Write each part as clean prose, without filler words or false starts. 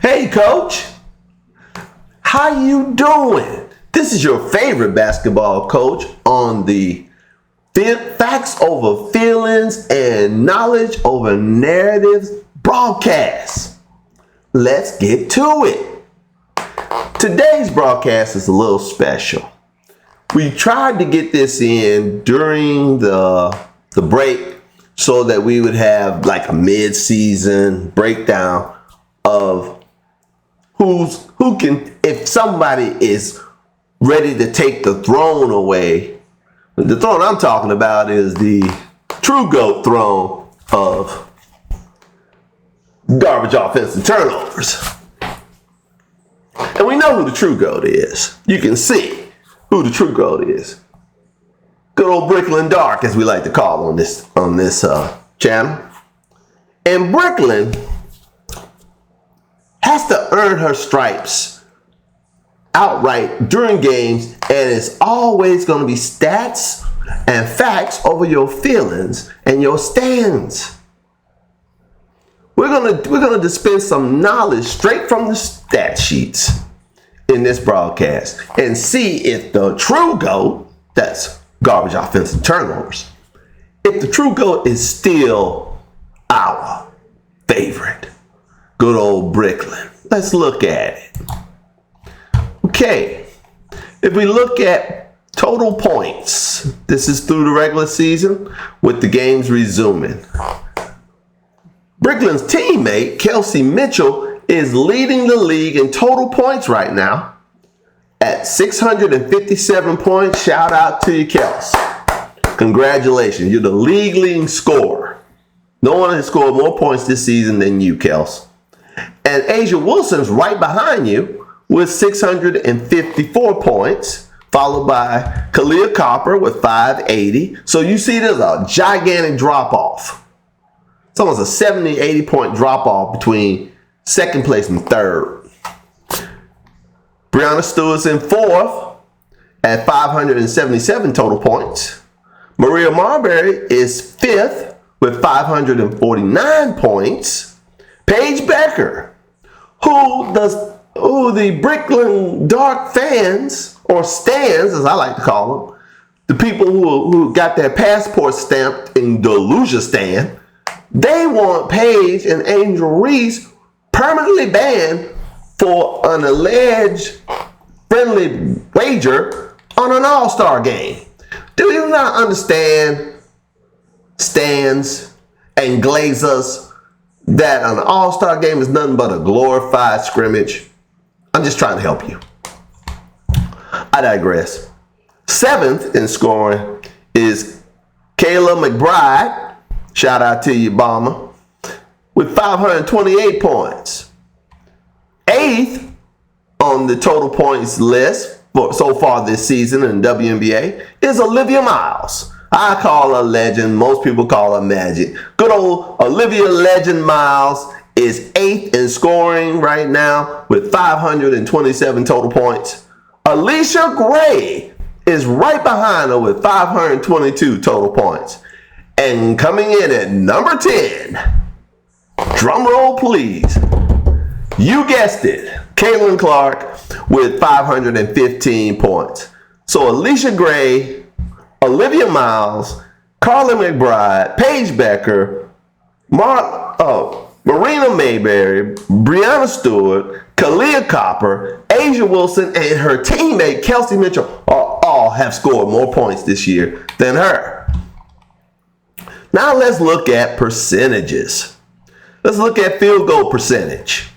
Hey, Coach. How you doing? This is your favorite basketball coach on the Facts Over Feelings and Knowledge Over Narratives broadcast. Let's get to it. Today's broadcast is a little special. We tried to get this in during the break so that we would have like a mid-season breakdown of who can, if somebody is ready to take the throne away. The throne I'm talking about is the true GOAT throne of garbage offensive turnovers. And we know who the true GOAT is. You can see who the true GOAT is. Good old Brooklyn Dark, as we like to call on this channel. And Brooklyn has to earn her stripes outright during games, and it's always going to be stats and facts over your feelings and your stands. We're gonna dispense some knowledge straight from the stat sheets in this broadcast and see if the true GOAT, that's garbage offensive turnovers, if the true GOAT is still our favorite. Good old Brooklyn. Let's look at it. Okay, if we look at total points, this is through the regular season with the games resuming. Brooklyn's teammate, Kelsey Mitchell, is leading the league in total points right now at 657 points. Shout out to you, Kels. Congratulations. You're the league leading scorer. No one has scored more points this season than you, Kels. And A'ja Wilson's right behind you with 654 points, followed by Kahleah Copper with 580. So you see there's a gigantic drop-off. It's almost a 70, 80 point drop-off between second place and third. Breanna Stewart's in fourth at 577 total points. Maria Marbury is fifth with 549 points. Paige Becker, who the Brooklyn Dark fans, or stans as I like to call them, the people who got their passport stamped in Delusia, they want Paige and Angel Reese permanently banned for an alleged friendly wager on an all-star game. Do you not understand, stans and glazers, that an all-star game is nothing but a glorified scrimmage? I'm just trying to help you. I digress. Seventh in scoring is Kayla McBride. Shout out to you, Bomber, with 528 points. Eighth on the total points list so far this season in the WNBA is Olivia Miles. I call her Legend. Most people call her Magic. Good old Olivia Legend Miles is eighth in scoring right now with 527 total points. Alicia Gray is right behind her with 522 total points. And coming in at number 10, drum roll please, you guessed it, Caitlin Clark with 515 points. So Alicia Gray, Olivia Miles, Carla McBride, Paige Becker, Marina Mayberry, Breanna Stewart, Kahleah Copper, A'ja Wilson, and her teammate Kelsey Mitchell all have scored more points this year than her. Now let's look at percentages. Let's look at field goal percentage.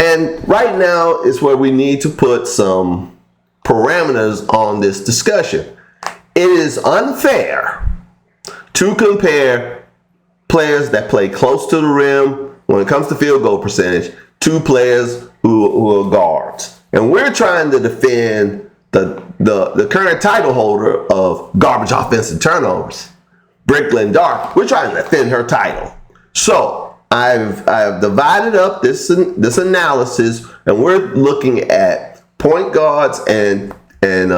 And right now is where we need to put some parameters on this discussion. It is unfair to compare players that play close to the rim when it comes to field goal percentage to players who are guards. And we're trying to defend the current title holder of garbage offensive turnovers, Brooklyn Dark. We're trying to defend her title. So I've divided up this analysis, and we're looking at point guards and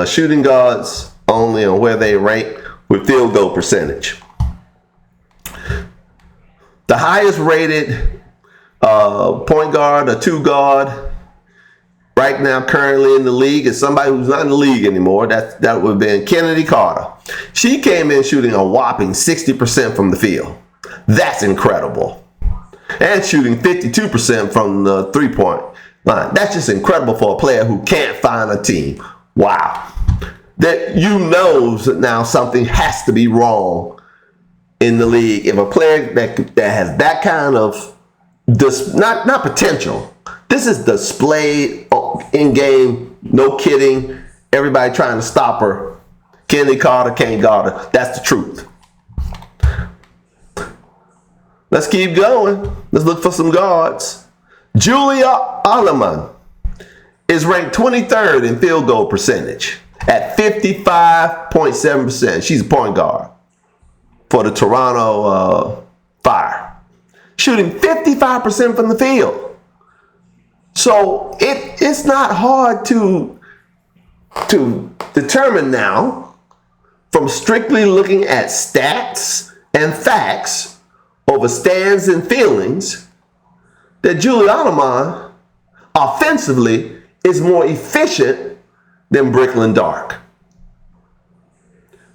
shooting guards only on where they rank with field goal percentage. The highest rated point guard, a two guard. Right now, currently in the league is somebody who's not in the league anymore. That would have been Kennedy Carter. She came in shooting a whopping 60% from the field. That's incredible. And shooting 52% from the three-point line. That's just incredible for a player who can't find a team. Wow. That now something has to be wrong in the league. If a player that has that kind of not potential, this is displayed in game, no kidding. Everybody trying to stop her. Kennedy Carter can't guard her. That's the truth. Let's keep going. Let's look for some guards. Julia Alleman is ranked 23rd in field goal percentage at 55.7%. She's a point guard for the Toronto Fire, shooting 55% from the field. So it's not hard to determine now from strictly looking at stats and facts over stands and feelings that Julia Alleman offensively is more efficient than Brooklyn Dark.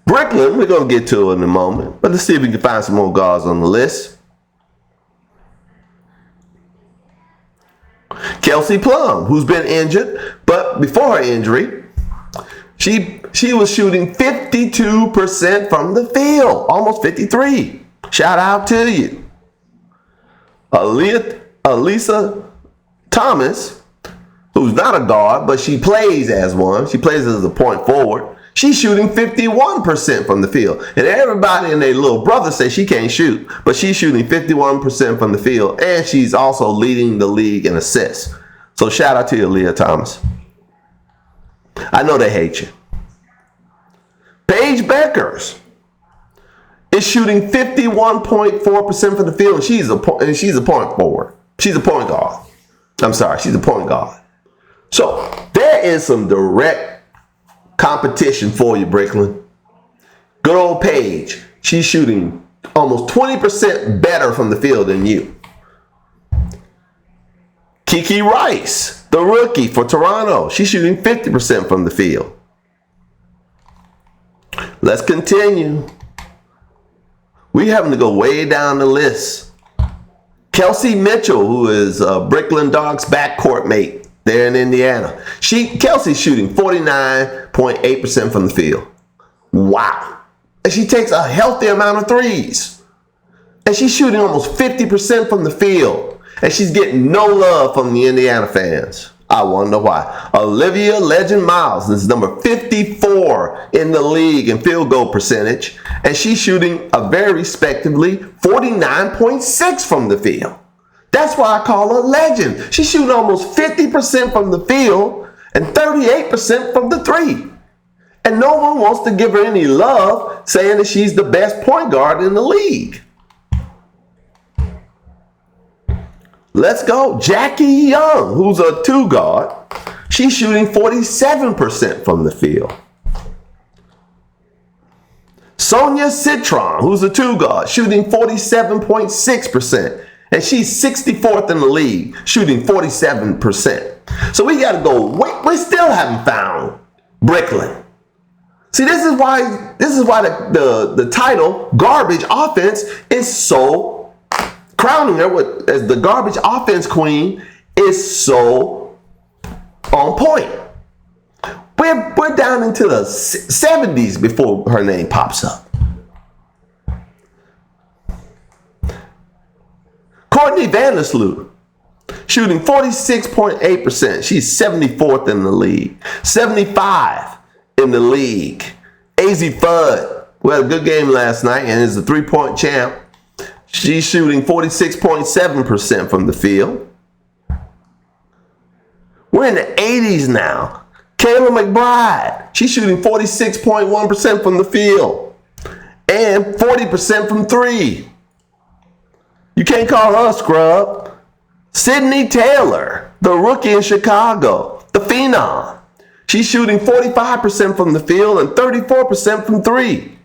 Brooklyn, we're going to get to it in a moment, but let's see if we can find some more guards on the list. Kelsey Plum, who's been injured, but before her injury, she was shooting 52% from the field, almost 53. Shout out to you. Elisa Thomas, who's not a guard, but she plays as one. She plays as a point forward. She's shooting 51% from the field. And everybody and their little brother say she can't shoot, but she's shooting 51% from the field. And she's also leading the league in assists. So shout out to you, Leah Thomas. I know they hate you. Paige Beckers is shooting 51.4% from the field. And she's a point forward. She's a point guard. I'm sorry, she's a point guard. So there is some direct competition for you, Brooklyn. Good old Paige. She's shooting almost 20% better from the field than you. Kiki Rice, the rookie for Toronto. She's shooting 50% from the field. Let's continue. We're having to go way down the list. Kelsey Mitchell, who is Brooklyn Dark's backcourt mate there in Indiana. Kelsey's shooting 49.8% from the field. Wow. And she takes a healthy amount of threes. And she's shooting almost 50% from the field. And she's getting no love from the Indiana fans. I wonder why. Olivia Legend Miles is number 54 in the league in field goal percentage. And she's shooting a very respectively 49.6 from the field. That's why I call her legend. She's shooting almost 50% from the field and 38% from the three. And no one wants to give her any love, saying that she's the best point guard in the league. Let's go. Jackie Young, who's a two guard. She's shooting 47% from the field. Sonia Citron, who's a two guard, shooting 47.6%. And she's 64th in the league, shooting 47%. So we got to go. We still haven't found Brooklyn. See, this is why the title "Garbage Offense" is so crowning her as the garbage offense queen is so on point. We're down into the 70s before her name pops up. Courtney Vandersloot, shooting 46.8%. She's 74th in the league. 75 in the league. AZ Fudd, who had a good game last night and is a three-point champ. She's shooting 46.7% from the field. We're in the 80s now. Kayla McBride, she's shooting 46.1% from the field and 40% from three. You can't call her a scrub. Sydney Taylor, the rookie in Chicago, the phenom. She's shooting 45% from the field and 34% from three.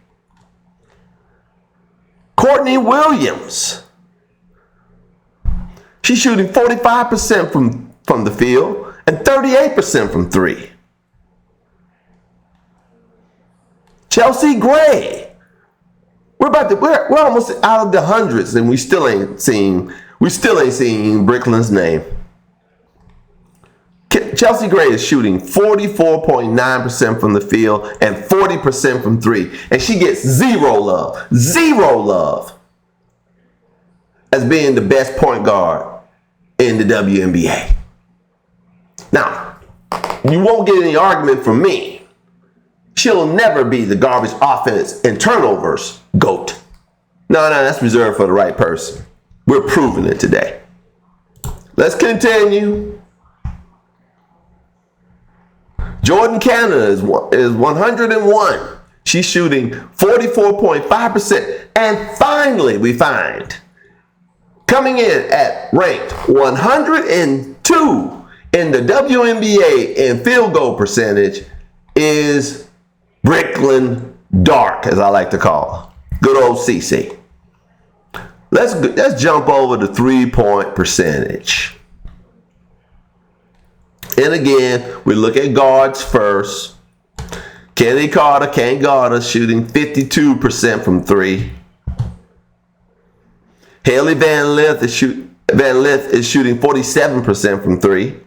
Courtney Williams, She's shooting 45% from the field and 38% from three. Chelsea Gray. We're almost out of the hundreds, and we still ain't seeing Bricklin's name. Chelsea Gray is shooting 44.9% from the field and 40% from three. And she gets zero love as being the best point guard in the WNBA. Now, you won't get any argument from me. She'll never be the garbage offense and turnovers GOAT. No, that's reserved for the right person. We're proving it today. Let's continue. Jordan Canada is 101. She's shooting 44.5%. And finally, we find, coming in at ranked 102 in the WNBA in field goal percentage is Bricklin Dark, as I like to call her. Good old CC. Let's jump over to three-point percentage. And again, we look at guards first. Kennedy Carter, Kane Carter, shooting 52% from three. Haley Van Lith is shooting 47% from three.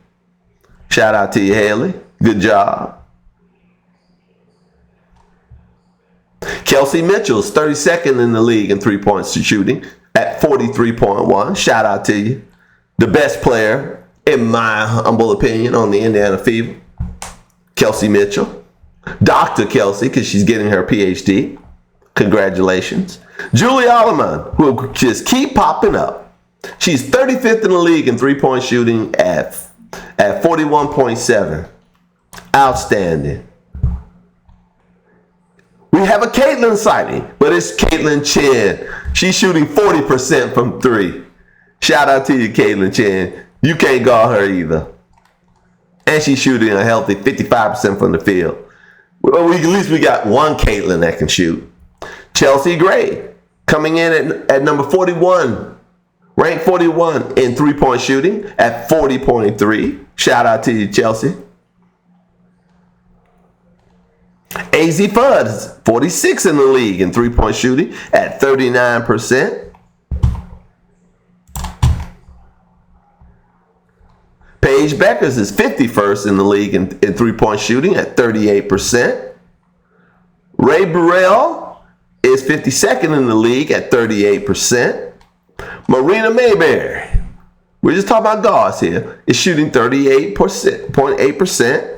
Shout out to you, Haley. Good job. Kelsey Mitchell is 32nd in the league in three-point shooting at 43.1. Shout out to you. The best player, in my humble opinion, on the Indiana Fever. Kelsey Mitchell. Dr. Kelsey, because she's getting her PhD. Congratulations. Julie Alleman, who will just keep popping up. She's 35th in the league in three-point shooting at 41.7. Outstanding. We have a Caitlin sighting, but it's Caitlin Chen. She's shooting 40% from three. Shout out to you, Caitlin Chen. You can't guard her either. And she's shooting a healthy 55% from the field. Well, at least we got one Caitlin that can shoot. Chelsea Gray, coming in at number 41. Ranked 41 in three-point shooting at 40.3. Shout out to you, Chelsea. AZ Fudd is 46 in the league in three-point shooting at 39%. Paige Beckers is 51st in the league in three-point shooting at 38%. Ray Burrell is 52nd in the league at 38%. Marina Mayberry, we're just talking about guards here, is shooting 38.8%.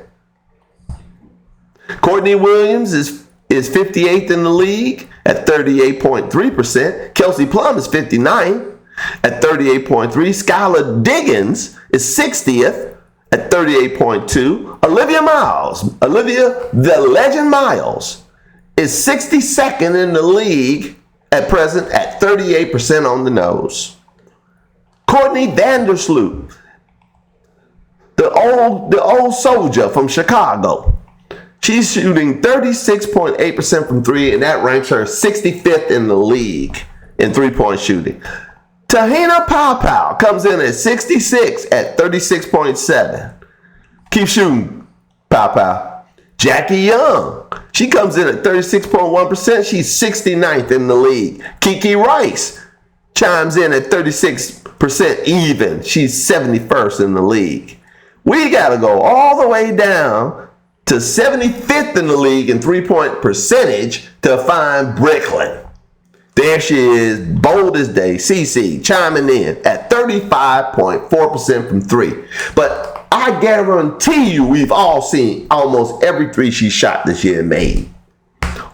Courtney Williams is 58th in the league at 38.3%. Kelsey Plum is 59 at 38.3. Skylar Diggins is 60th at 38.2. Olivia the Legend Miles is 62nd in the league at present at 38% on the nose. Courtney Vandersloot, the old soldier from Chicago. She's shooting 36.8% from three, and that ranks her 65th in the league in three-point shooting. Tahina Powell comes in at 66 at 36.7. Keep shooting, Powell. Jackie Young, she comes in at 36.1%. She's 69th in the league. Kiki Rice chimes in at 36% even. She's 71st in the league. We got to go all the way down to 75th in the league in three-point percentage to find Bricklin. There she is, bold as day, CC, chiming in at 35.4% from three. But I guarantee you we've all seen almost every three she shot this year and made.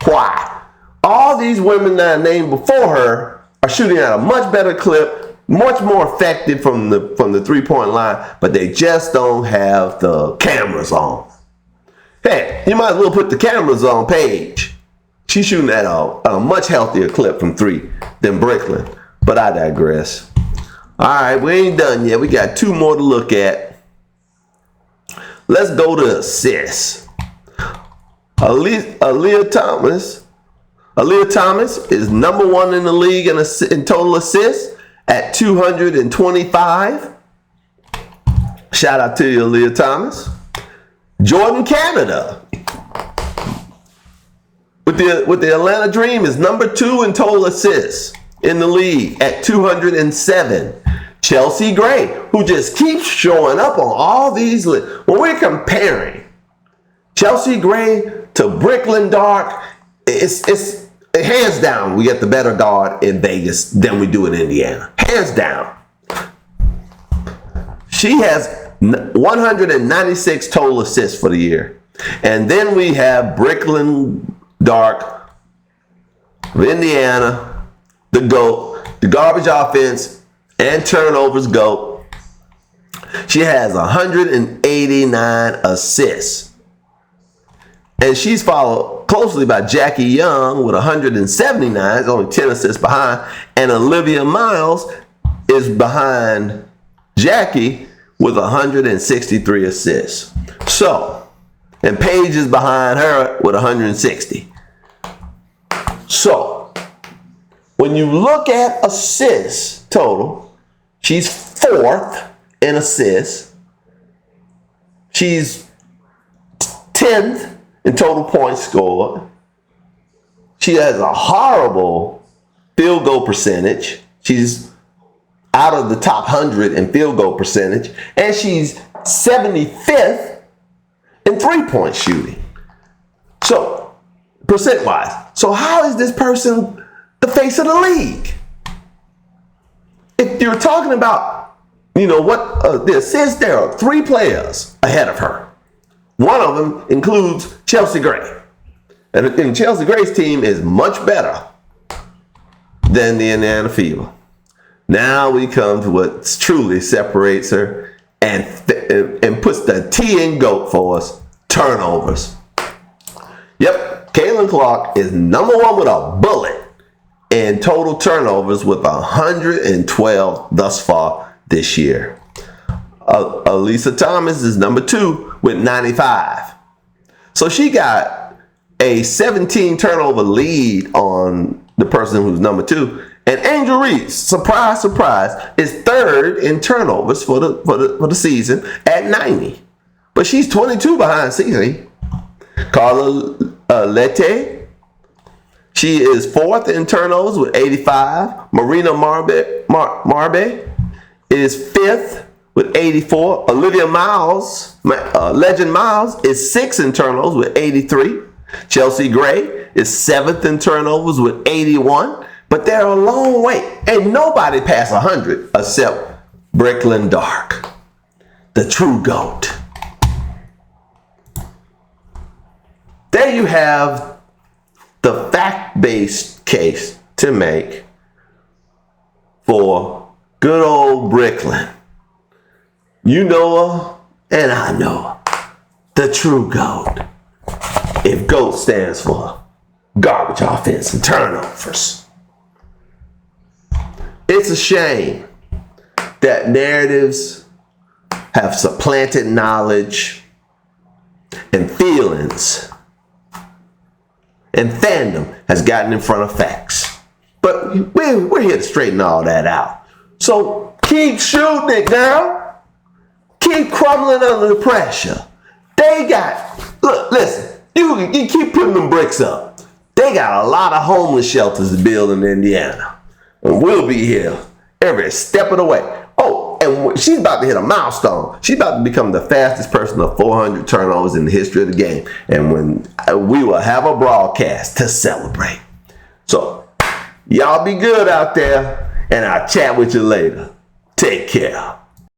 Why? All these women that I named before her are shooting at a much better clip, much more effective from the three-point line, but they just don't have the cameras on. Hey, you might as well put the cameras on Paige. She's shooting at a much healthier clip from three than Bricklin. But I digress. All right, we ain't done yet. We got two more to look at. Let's go to assists. Aaliyah Thomas is number one in the league in total assists at 225. Shout out to you, Aaliyah Thomas. Jordan Canada with the Atlanta Dream is number 2 in total assists in the league at 207. Chelsea Gray, who just keeps showing up on all these lists. When we're comparing Chelsea Gray to Bricklin Dark, it's hands down, we get the better guard in Vegas than we do in Indiana. Hands down. She has 196 total assists for the year. And then we have Bricklin Dark of Indiana, the GOAT, the garbage offense and turnovers GOAT. She has 189 assists. And she's followed closely by Jackie Young with 179, only 10 assists behind. And Olivia Miles is behind Jackie with 163 assists. So, and Paige is behind her with 160. So, when you look at assists total, she's 4th in assists. She's 10th in total points scored. She has a horrible field goal percentage. She's out of the top 100 in field goal percentage. And she's 75th in three-point shooting. So, percent-wise. So how is this person the face of the league? If you're talking about, what the assists, there are 3 players ahead of her. One of them includes Chelsea Gray. And Chelsea Gray's team is much better than the Indiana Fever. Now we come to what truly separates her and puts the T in GOAT for us, turnovers. Yep, Caitlin Clark is number 1 with a bullet in total turnovers with 112 thus far this year. Elisa Thomas is number 2 with 95. So she got a 17 turnover lead on the person who's number 2. And Angel Reese, surprise, surprise, is 3rd in turnovers for the season at 90. But she's 22 behind CC. Carla Lette, she is 4th in turnovers with 85. Marina Marbe is 5th with 84. Olivia Miles, Legend Miles, is 6th in turnovers with 83. Chelsea Gray is 7th in turnovers with 81. But they're a long way. Ain't nobody past 100 except Bricklin Dark, the true GOAT. There you have the fact-based case to make for good old Bricklin. You know her, and I know her. The true GOAT. If GOAT stands for garbage offense and turnovers. It's a shame that narratives have supplanted knowledge and feelings, and fandom has gotten in front of facts. But we're here to straighten all that out. So keep shooting it, girl. Keep crumbling under the pressure. Listen, you keep putting them bricks up. They got a lot of homeless shelters to build in Indiana. And we'll be here every step of the way. Oh, and she's about to hit a milestone. She's about to become the fastest person of 400 turnovers in the history of the game. And when we will have a broadcast to celebrate. So, y'all be good out there, and I'll chat with you later. Take care.